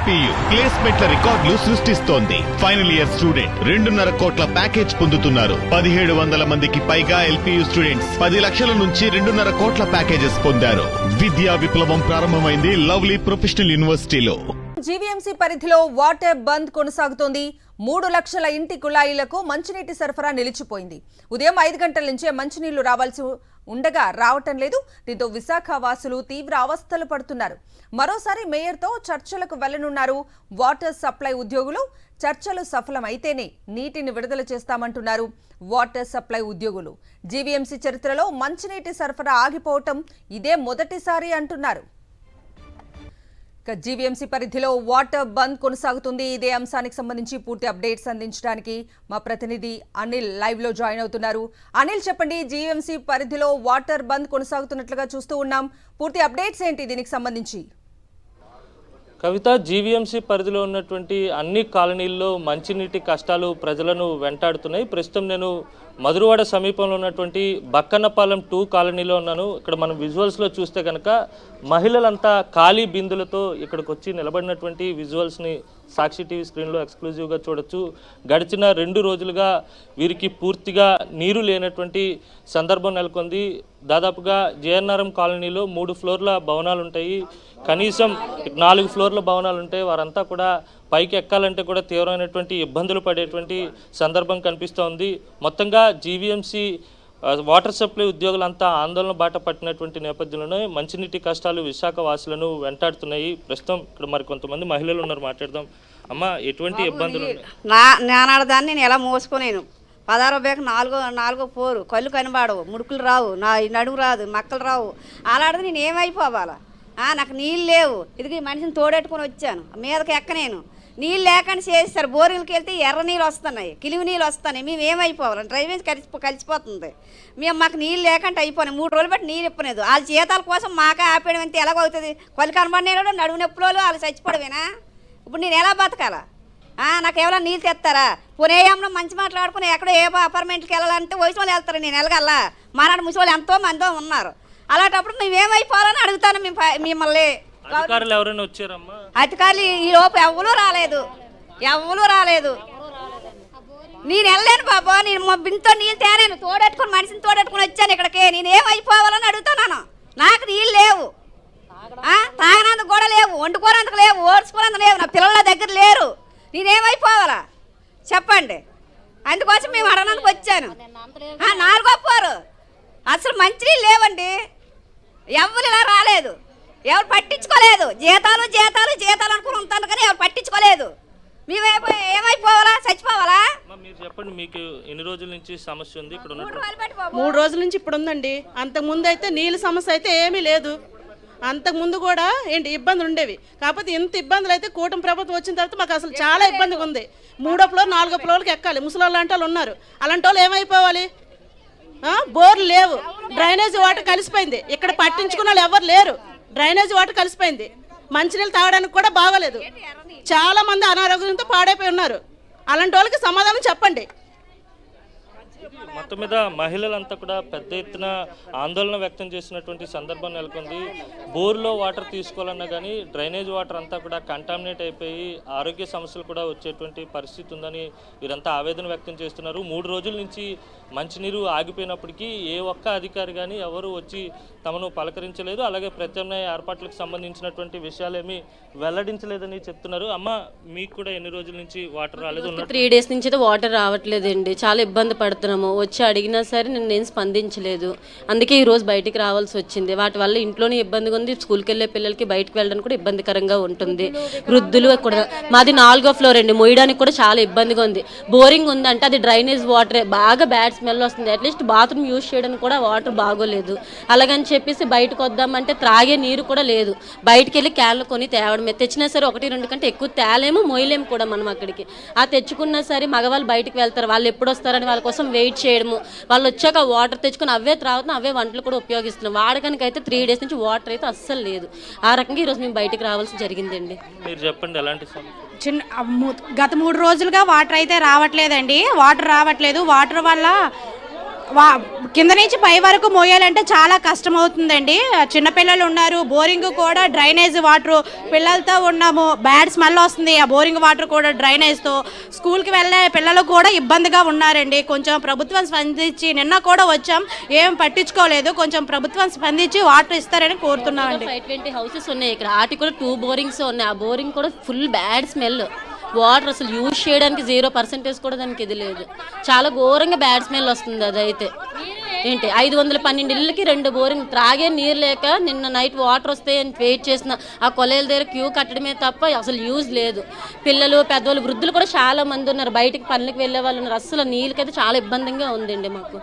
LPU ప్లేస్మెంట్ల రికార్డులు సృష్టిస్తోంది. Final year student 2.5 కోట్ల ప్యాకేజ్ పొందుతున్నారు. 1700 మందికి పైగా ఎల్పీయూ స్టూడెంట్స్ 10 లక్షల నుంచి 2.5 కోట్ల ప్యాకేజెస్ పొందారు. విద్యా విప్లవం ప్రారంభమైంది లవ్లీ ప్రొఫెషనల్ యూనివర్సిటీలో. జీవీఎంసీ పరిధిలో వాటర్ బంద్ కొనసాగుతోంది. 3 లక్షల ఇంటి కుళాయిలకు మంచినీటి సరఫరా నిలిచిపోయింది. ఉదయం 5 గంటల నుంచే మంచినీళ్లు రావాల్సి ఉండగా రావటం లేదు. దీంతో విశాఖ వాసులు తీవ్ర అవస్థలు పడుతున్నారు. మరోసారి మేయర్తో చర్చలకు వెళ్లనున్నారు వాటర్ సప్లై ఉద్యోగులు. చర్చలు సఫలమైతేనే నీటిని విడుదల చేస్తామంటున్నారు వాటర్ సప్లై ఉద్యోగులు. జీవీఎంసీ చరిత్రలో మంచినీటి సరఫరా ఆగిపోవటం ఇదే మొదటిసారి అంటున్నారు. జీవీఎంసీ పరిధిలో వాటర్ బంద్ కొనసాగుతుంది. ఇదే అంశానికి సంబంధించి పూర్తి అప్డేట్స్ అందించడానికి మా ప్రతినిధి అనిల్ లైవ్ లో జాయిన్ అవుతున్నారు. అనిల్, చెప్పండి, జీవీఎంసీ పరిధిలో వాటర్ బంద్ కొనసాగుతున్నట్లుగా చూస్తూ ఉన్నాం. పూర్తి అప్డేట్స్ ఏంటి దీనికి సంబంధించి? కవిత, జీవీఎంసీ పరిధిలో ఉన్నటువంటి అన్ని కాలనీల్లో మంచినీటి కష్టాలు ప్రజలను వెంటాడుతున్నాయి. ప్రస్తుతం నేను మధురవాడ సమీపంలో ఉన్నటువంటి బక్కన్నపాలెం 2 కాలనీలో ఉన్నాను. ఇక్కడ మనం విజువల్స్లో చూస్తే కనుక మహిళలంతా ఖాళీ బిందులతో ఇక్కడికి వచ్చి నిలబడినటువంటి విజువల్స్ని సాక్షి టీవీ స్క్రీన్లో ఎక్స్క్లూజివ్గా చూడొచ్చు. గడిచిన 2 రోజులుగా వీరికి పూర్తిగా నీరు లేనటువంటి సందర్భం నెలకొంది. దాదాపుగా జేఎన్ఆర్ఎం కాలనీలో 3 ఫ్లోర్ల భవనాలు ఉంటాయి. కనీసం 4 ఫ్లోర్ల భవనాలు ఉంటాయి. వారంతా కూడా పైకి ఎక్కాలంటే కూడా తీవ్రమైనటువంటి ఇబ్బందులు పడేటువంటి సందర్భం కనిపిస్తోంది. మొత్తంగా జీవీఎంసీ వాటర్ సప్లై ఉద్యోగులంతా ఆందోళన బాట పట్టినటువంటి నేపథ్యంలోనే మంచినీటి కష్టాలు విశాఖ వాసులను వెంటాడుతున్నాయి. ప్రస్తుతం ఇక్కడ మరి కొంతమంది మహిళలు ఉన్నారు, మాట్లాడదాం. అమ్మ, ఎటువంటి ఇబ్బందులు? నానాడదాన్ని నేను ఎలా మోసుకునేను 16 బేక 4 పోరు, కళ్ళు కనబడవు, ముడుకులు రావు, నా నడుము రాదు, మక్కలు రావు. అలాంటిది నేను ఏమైపోవాలా? నాకు నీళ్ళు లేవు. ఇది మనిషిని తోడెట్టుకుని వచ్చాను, మీదకి ఎక్కనేను. నీళ్ళు లేకుండా చేస్తారు. బోరింగ్కి వెళ్తే ఎర్ర నీళ్ళు వస్తున్నాయి, కిలివి నీళ్ళు వస్తున్నాయి. మేము ఏమైపోవాలి? డ్రైనేజ్ కలిసిపోతుంది. మాకు నీళ్ళు లేకుండా అయిపోయినాయి. 3 రోజులు బట్టి నీళ్ళు ఇప్పలేదు. వాళ్ళ జీతాల కోసం మాకే ఆపేయడం అంతే ఎలాగవుతుంది? కళ్ళు కనబడిన నడుము నొప్పులు వాళ్ళు చచ్చిపోవడమేనా? ఇప్పుడు నేను ఎలా బతకాలా? నాకు ఎవరైనా నీళ్ళు తెస్తారా? పునేయంలో మంచి మాట్లాడుకుని ఎక్కడో ఏ అపార్ట్మెంట్కి వెళ్ళాలంటే వయసు వాళ్ళు వెళ్తారు, నేను వెళ్ళగల్లా. మానాడు ముసి వాళ్ళు ఎంతో మందో ఉన్నారు. అలాంటప్పుడు మేము ఏమైపోవాలని అడుగుతాను మిమ్మల్ని. అధికారులు ఎవరైనా వచ్చారమ్మా? అధికారులు ఈ లోపు ఎవరు రాలేదు. నేను వెళ్ళలేను బాబా. నేను మా బింతో నీళ్ళు తేనేను, తోడెట్టుకుని మనిషిని తోడెట్టుకుని వచ్చాను ఇక్కడికి. నేను ఏమైపోవాలని అడుగుతున్నాను. నాకు నీళ్ళు లేవు, తాగనందుకు కూడా లేవు, వండుకోనందుకు లేవు, ఓడ్చుకోనందుకు లేవు, నా పిల్లల దగ్గర లేరు. నేనేమైపోవాలా చెప్పండి? అందుకోసం మేము అడగనందుకు వచ్చాను. 4వ పోరు అసలు మంచినీళ్ళు లేవండి. ఎవరు ఇలా రాలేదు, ఎవరు పట్టించుకోలేదు. జీతాలు అనుకుని ఉంటాను కానీ ఎవరు పట్టించుకోలేదు. మేము ఏమైపోవాలా? చచ్చిపోవాలా? మీరు చెప్పండి, మీకు ఎన్ని రోజుల నుంచి సమస్య ఉంది? ఇక్కడ 3 రోజుల నుంచి ఇప్పుడు ఉందండి. అంతకుముందు అయితే నీళ్ళ సమస్య అయితే ఏమీ లేదు. అంతకుముందు కూడా ఇబ్బందులు ఉండేవి. కాకపోతే ఇంత ఇబ్బందులు అయితే కూటమి ప్రభుత్వం వచ్చిన తర్వాత మాకు అసలు చాలా ఇబ్బందిగా ఉంది. 3వ ఫ్లోర్ 4వ ఫ్లోర్కి ఎక్కాలి. ముసలి లాంటి వాళ్ళు ఉన్నారు. అలాంటి వాళ్ళు ఏమైపోవాలి? బోర్లు లేవు, డ్రైనేజ్ వాటర్ కలిసిపోయింది. ఇక్కడ పట్టించుకున్న వాళ్ళు ఎవరు లేరు. డ్రైనేజ్ వాటర్ కలిసిపోయింది. మంచినీళ్ళు తాగడానికి కూడా బాగోలేదు. చాలా మంది అనారోగ్యంతో పాడైపోయి ఉన్నారు. అలాంటి వాళ్ళకి సమాధానం చెప్పండి. మొత్తం మీద మహిళలంతా కూడా పెద్ద ఎత్తున ఆందోళన వ్యక్తం చేసినటువంటి సందర్భం నెలకొంది. బోర్లో వాటర్ తీసుకోవాలన్నా కానీ డ్రైనేజ్ వాటర్ అంతా కూడా కంటామినేట్ అయిపోయి ఆరోగ్య సమస్యలు కూడా వచ్చేటువంటి పరిస్థితి ఉందని వీరంతా ఆవేదన వ్యక్తం చేస్తున్నారు. 3 రోజుల నుంచి మంచినీరు ఆగిపోయినప్పటికీ ఏ ఒక్క అధికారి కానీ ఎవరు వచ్చి తమను పలకరించలేదు. అలాగే ప్రత్యామ్నాయ ఏర్పాట్లకు సంబంధించినటువంటి విషయాలేమీ వెల్లడించలేదని చెప్తున్నారు. అమ్మ, మీకు కూడా ఎన్ని రోజుల నుంచి వాటర్ రాలేదు? 3 డేస్ నుంచి అయితే వాటర్ రావట్లేదండి. చాలా ఇబ్బంది పడుతున్నాము. వచ్చి అడిగినా సరే నేను స్పందించలేదు. అందుకే ఈరోజు బయటికి రావాల్సి వచ్చింది. వాటి వల్ల ఇంట్లోనే ఇబ్బందిగా ఉంది. స్కూల్కి వెళ్ళే పిల్లలకి బయటకు వెళ్ళడానికి కూడా ఇబ్బందికరంగా ఉంటుంది. వృద్ధులు కూడా. మాది 4వ ఫ్లోర్ అండి. మోయడానికి కూడా చాలా ఇబ్బందిగా ఉంది. బోరింగ్ ఉందంటే అది డ్రైనేజ్ వాటరే, బాగా బ్యాడ్ స్మెల్ వస్తుంది. అట్లీస్ట్ బాత్రూమ్ యూజ్ చేయడానికి కూడా వాటర్ బాగోలేదు. అలాగని చెప్పేసి బయటకు వద్దామంటే త్రాగే నీరు కూడా లేదు. బయటకు వెళ్ళి క్యాన్లు కొని తేవడమే. తెచ్చినా సరే 1-2 కంటే ఎక్కువ తేలేము, మోయలేము కూడా మనం అక్కడికి. తెచ్చుకున్నా సరే మగవాళ్ళు బయటకు వెళ్తారు. వాళ్ళు ఎప్పుడు వస్తారని వాళ్ళ కోసం వెయిట్ చేయడము. వాళ్ళు వచ్చాక వాటర్ తెచ్చుకుని అవే త్రాగుతున్నాం, అవే వంటలు కూడా ఉపయోగిస్తున్నాం. వాడకానికి అయితే 3 డేస్ నుంచి వాటర్ అయితే అస్సలు లేదు. ఆ రకంగా ఈరోజు మేము బయటకు రావాల్సి జరిగిందండి. మీరు చెప్పండి, ఎలాంటి గత 3 రోజులుగా వాటర్ అయితే రావట్లేదండి. వాటర్ రావట్లేదు. వాటర్ వల్ల కింద నుంచి పై వరకు మోయాలంటే చాలా కష్టం అవుతుందండి. చిన్నపిల్లలు ఉన్నారు, బోరింగ్ కూడా డ్రైనేజ్ వాటర్, పిల్లలతో ఉన్నాము, బ్యాడ్ స్మెల్ వస్తుంది. ఆ బోరింగ్ వాటర్ కూడా డ్రైనేజ్తో స్కూల్కి వెళ్ళే పిల్లలు కూడా ఇబ్బందిగా ఉన్నారండి. కొంచెం ప్రభుత్వం స్పందించి, నిన్న కూడా వచ్చాం, ఏం పట్టించుకోలేదు, కొంచెం ప్రభుత్వం స్పందించి వాటర్ ఇస్తారని కోరుతున్నామండి. 520 హౌసెస్ ఉన్నాయి ఇక్కడ, వాటికి కూడా 2 బోరింగ్స్ ఉన్నాయి. ఆ బోరింగ్ కూడా ఫుల్ బ్యాడ్ స్మెల్, వాటర్ అసలు యూజ్ చేయడానికి 0% కూడా దానికి ఇది లేదు. చాలా ఘోరంగా బ్యాడ్ స్మెల్ వస్తుంది. అదైతే ఏంటి 512 ఇళ్ళకి 2 బోరింగ్, త్రాగే నీరు లేక నిన్న నైట్ వాటర్ వస్తాయని వెయిట్ చేసిన ఆ కొలేల దగ్గర క్యూ కట్టడమే తప్ప అసలు యూజ్ లేదు. పిల్లలు, పెద్దవాళ్ళు, వృద్ధులు కూడా చాలా మంది ఉన్నారు, బయటికి పనులకు వెళ్ళే వాళ్ళు ఉన్నారు. అసలు నీళ్ళకైతే చాలా ఇబ్బందిగా ఉందండి మాకు.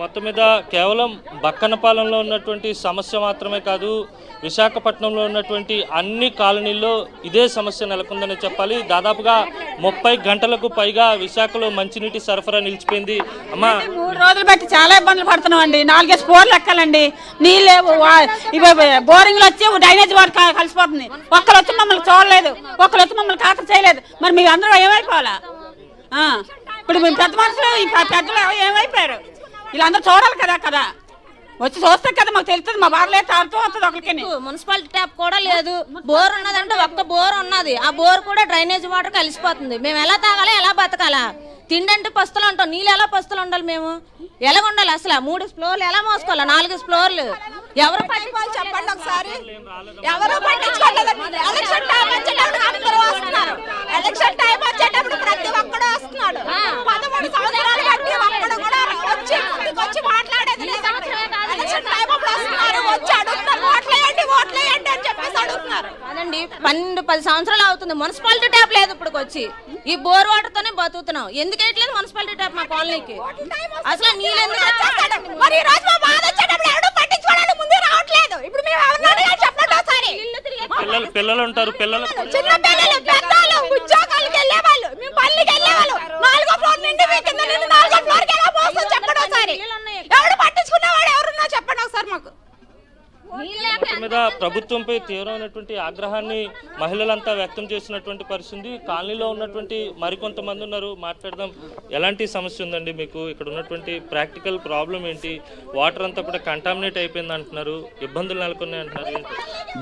మొత్తం మీద కేవలం బక్కనపాలెంలో ఉన్నటువంటి సమస్య మాత్రమే కాదు, విశాఖపట్నంలో ఉన్నటువంటి అన్ని కాలనీల్లో ఇదే సమస్య నెలకొందని చెప్పాలి. దాదాపుగా 30 గంటలకు పైగా విశాఖలో మంచినీటి సరఫరా నిలిచిపోయింది. అమ్మా 3 రోజులు బట్టి చాలా ఇబ్బందులు పడుతున్నాం అండి. 4 బోర్లు ఎక్కాలండి, నీళ్ళు బోరింగ్లు వచ్చి డ్రైనేజ్ వాటర్ కలిసిపోతుంది. ఒక్కరు వచ్చి మమ్మల్ని చూడలేదు, ఒక్కరు వచ్చి మమ్మల్ని ఖాతరు చేయలేదు. మరి మీ అందరూ ఏమైపోవాలా? ఇప్పుడు మీ పెద్ద మనుషులు, ఈ పెద్దలు ఏమైపోయారు? వీళ్ళందరూ చూడాలి కదా, వచ్చి చూస్తే కదా మాకు తెలుస్తుంది. మా బార్లే తాడుతూ వస్తుంది ఒకరికి. మున్సిపాలిటీ ట్యాప్ కూడా లేదు. బోర్ ఉన్నదంటే ఒక్క బోర్ ఉన్నది, ఆ బోర్ కూడా డ్రైనేజ్ వాటర్ కలిసిపోతుంది. మేము ఎలా తాగాలి, ఎలా బతకాలా? తిండి అంటే పస్తులు అంటాం, నీళ్ళు ఎలా పస్తులు ఉండాలి? మేము ఎలా ఉండాలి? అసలు 3 ఫ్లోర్లు ఎలా మోసుకోవాలి? 4 ఫ్లోర్లు ఎవరు పట్టించుకోవాలి చెప్పండి ఒకసారి? ఎవరు పట్టించుకోలేదు. ఎలక్షన్ టైం వచ్చేటప్పుడు అందరూ వస్తున్నారు, ఎలక్షన్ టైం వచ్చేటప్పుడు ప్రతి ఒక్కడు వస్తున్నాడు. 13 సంవత్సరాలు బట్టి ఒక్కడు కూడా వచ్చి మాట్లాడేది లేదండి. ఎలక్షన్ టైం అప్పుడు వస్తున్నారు, వచ్చి అడుగుతున్నారు, ఓట్లేయండి అని చెప్పేసి అడుగుతున్నారు. అదండి 12-10 సంవత్సరాలు అవుతుంది, మున్సిపాలిటీ ట్యాప్ లేదు ఇప్పుడు వచ్చి. ఈ బోర్ వాటర్ తోనే బతుకుతున్నాం. ఎందుకు వేయట్లేదు మున్సిపాలిటీ ట్యాప్ మా కాలనీకి? అసలు నీళ్ళు ఎందుకు మరి ఈ రోజు మా బాధ వచ్చేటప్పుడు ఎవరు పట్టించుకోవడానికి ముందే రావట్లేదు. ఇప్పుడు మేము ఎవరినైనా చెప్పండి ఒకసారి. పిల్లలు ఉంటారు, చిన్న పిల్లలు, పెద్దలు, ఉద్యోగాలకు వెళ్ళే వాళ్ళు, మేము పల్లికి వెళ్ళే వాళ్ళు, 4వ ఫ్లోర్ నుండి కింద నుండి 4వ ఫ్లోర్కి ఎలా పోతుంది చెప్పండి ఒకసారి? ఎవరు పట్టించుకునేవాడు ఎవరున్నా చెప్పండి ఒకసారి మాకు. మీద ప్రభుత్వంపై తీవ్రమైనటువంటి ఆగ్రహాన్ని మహిళలంతా వ్యక్తం చేసినటువంటి పరిస్థితి. కాలనీలో ఉన్నటువంటి మరికొంతమంది ఉన్నారు, మాట్లాడదాం. ఎలాంటి సమస్య ఉందండి మీకు? ఇక్కడ ఉన్నటువంటి ప్రాక్టికల్ ప్రాబ్లం ఏంటి? వాటర్ అంతా కూడా కంటామినేట్ అయిపోయింది అంటున్నారు, ఇబ్బందులు నెలకొన్నాయి అంటున్నారు.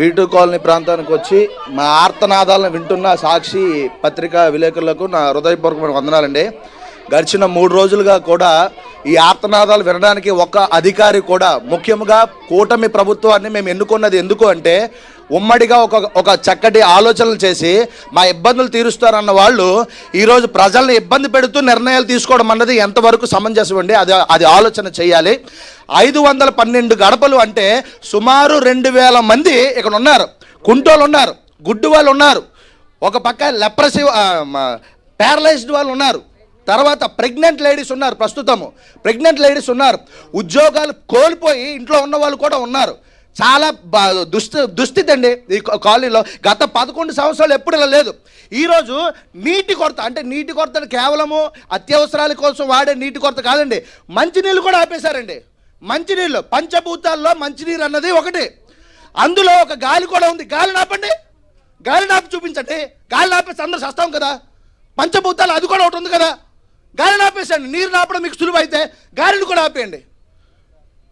బీ2 కాలనీ ప్రాంతానికి వచ్చి మా ఆర్తనాదాలను వింటున్న సాక్షి పత్రికా విలేకరులకు నా హృదయపూర్వకమైన వందనాలండి. గడిచిన 3 రోజులుగా కూడా ఈ ఆర్తనాదాలు వినడానికి ఒక్క అధికారి కూడా, ముఖ్యంగా కూటమి ప్రభుత్వాన్ని మేము ఎన్నుకున్నది ఎందుకు అంటే ఉమ్మడిగా ఒక చక్కటి ఆలోచనలు చేసి మా ఇబ్బందులు తీరుస్తారన్న వాళ్ళు ఈరోజు ప్రజల్ని ఇబ్బంది పెడుతూ నిర్ణయాలు తీసుకోవడం అన్నది ఎంతవరకు సమంజసం అండి? అది ఆలోచన చేయాలి. 512 గడపలు అంటే సుమారు 2000 మంది ఇక్కడ ఉన్నారు. కుంటోళ్ళు ఉన్నారు, గుడ్డు వాళ్ళు ఉన్నారు, ఒక పక్క లెప్రసీ ప్యారలైజ్డ్ వాళ్ళు ఉన్నారు, తర్వాత ప్రెగ్నెంట్ లేడీస్ ఉన్నారు, ప్రస్తుతము ప్రెగ్నెంట్ లేడీస్ ఉన్నారు, ఉద్యోగాలు కోల్పోయి ఇంట్లో ఉన్న వాళ్ళు కూడా ఉన్నారు. చాలా దుస్థితి అండి ఈ కాలనీలో. గత 11 సంవత్సరాలు ఎప్పుడు ఇలా లేదు. ఈరోజు నీటి కొరత, అంటే నీటి కొరత కేవలము అత్యవసరాల కోసం వాడే నీటి కొరత కాదండి, మంచినీళ్ళు కూడా ఆపేశారండి. మంచినీళ్ళు, పంచభూతాల్లో మంచినీరు అన్నది ఒకటి, అందులో ఒక గాలి కూడా ఉంది. గాలి నాపండి, గాలి నాపి చూపించండి. గాలి నాపేసి అందరూ సస్తాం కదా. పంచభూతాలు అది కూడా ఒకటి ఉంది కదా, గాలిని ఆపేసండి. నీరు నాపడం మీకు సులువు అయితే గాలిని కూడా ఆపేయండి.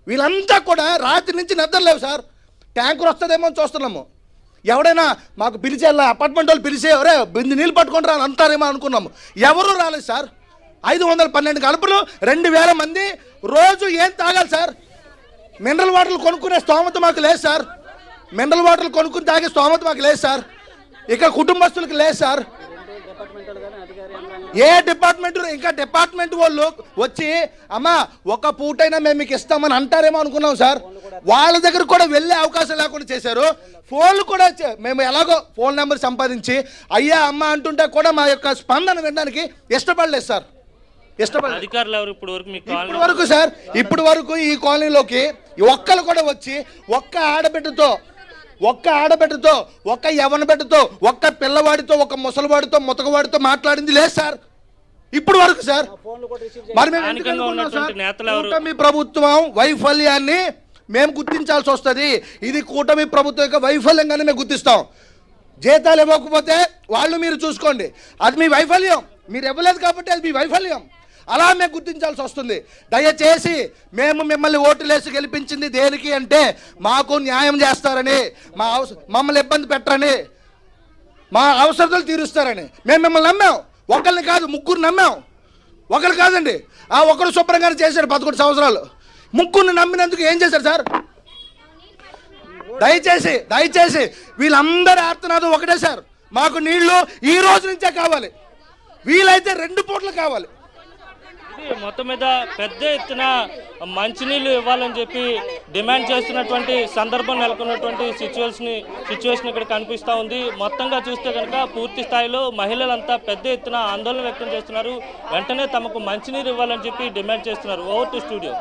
వీళ్ళంతా కూడా రాత్రి నుంచి నిద్రలేవు సార్. ట్యాంకర్ వస్తుందేమో అని చూస్తున్నాము. ఎవడైనా మాకు పిలిచే అపార్ట్మెంట్ వాళ్ళు పిలిచే ఎవరే బింది నీళ్ళు పట్టుకొని రాని అంటారేమో అనుకున్నాము. ఎవరూ రాలేదు సార్. 512 గడపలు, 2000 మంది రోజు ఏం తాగాలి సార్? మినరల్ వాటర్లు కొనుక్కునే స్తోమత మాకు లేదు సార్. మినరల్ వాటర్లు కొనుక్కుని తాగే స్తోమత మాకు లేదు సార్. ఇక్కడ కుటుంబస్తులకు లేదు సార్. ఏ డిపార్ట్మెంట్, ఇంకా డిపార్ట్మెంట్ వాళ్ళు వచ్చి అమ్మా ఒక పూటైనా మేము మీకు ఇస్తామని అంటారేమో అనుకున్నాం సార్. వాళ్ళ దగ్గర కూడా వెళ్ళే అవకాశం లేకుండా చేశారు. ఫోన్లు కూడా మేము ఎలాగో ఫోన్ నెంబర్ సంపాదించి అయ్యా అమ్మ అంటుంటే కూడా మా యొక్క స్పందన వినడానికి ఇష్టపడలేదు సార్. ఇష్టపడలేదు ఇప్పుడు వరకు సార్. ఇప్పుడు వరకు ఈ కాలనీలోకి ఒక్కరు కూడా వచ్చి ఒక్క ఆడబిడ్డతో, ఒక్క యవన బిడ్డతో, ఒక్క పిల్లవాడితో, ఒక ముసలివాడితో, ముతకవాడితో మాట్లాడింది లేదు సార్ ఇప్పుడు వరకు సార్. మరి కూటమి ప్రభుత్వం వైఫల్యాన్ని మేము గుర్తించాల్సి వస్తుంది. ఇది కూటమి ప్రభుత్వం యొక్క వైఫల్యంగానే మేము గుర్తిస్తాం. జీతాలు ఇవ్వకపోతే వాళ్ళు మీరు చూసుకోండి, అది మీ వైఫల్యం. మీరు ఇవ్వలేదు కాబట్టి అది మీ వైఫల్యం. అలా మేము గుర్తించాల్సి వస్తుంది. దయచేసి మేము మిమ్మల్ని ఓటులేసి గెలిపించింది దేనికి అంటే మాకు న్యాయం చేస్తారని, మమ్మల్ని ఇబ్బంది పెట్టరని, మా అవసరాలు తీరుస్తారని మేము మిమ్మల్ని నమ్మాం. ఒకరిని కాదు, ముగ్గురు నమ్మాం. ఒకరు కాదండి, ఆ ఒకరు శుభ్రంగానే చేశారు 11 సంవత్సరాలు. ముగ్గురిని నమ్మినందుకు ఏం చేశారు సార్? దయచేసి వీళ్ళందరి ఆర్తనాదం ఒకటే సార్, మాకు నీళ్లు ఈ రోజు నుంచే కావాలి, వీలైతే 2 పూటలు కావాలి. మొత్తం మీద పెద్ద ఎత్తున మంచినీళ్ళు ఇవ్వాలని చెప్పి డిమాండ్ చేస్తున్నటువంటి సందర్భం నెలకొన్నటువంటి సిచ్యువేషన్ ఇక్కడ కనిపిస్తూ ఉంది. మొత్తంగా చూస్తే కనుక పూర్తి స్థాయిలో మహిళలంతా పెద్ద ఎత్తున ఆందోళన వ్యక్తం చేస్తున్నారు. వెంటనే తమకు మంచినీరు ఇవ్వాలని చెప్పి డిమాండ్ చేస్తున్నారు. Over to studio.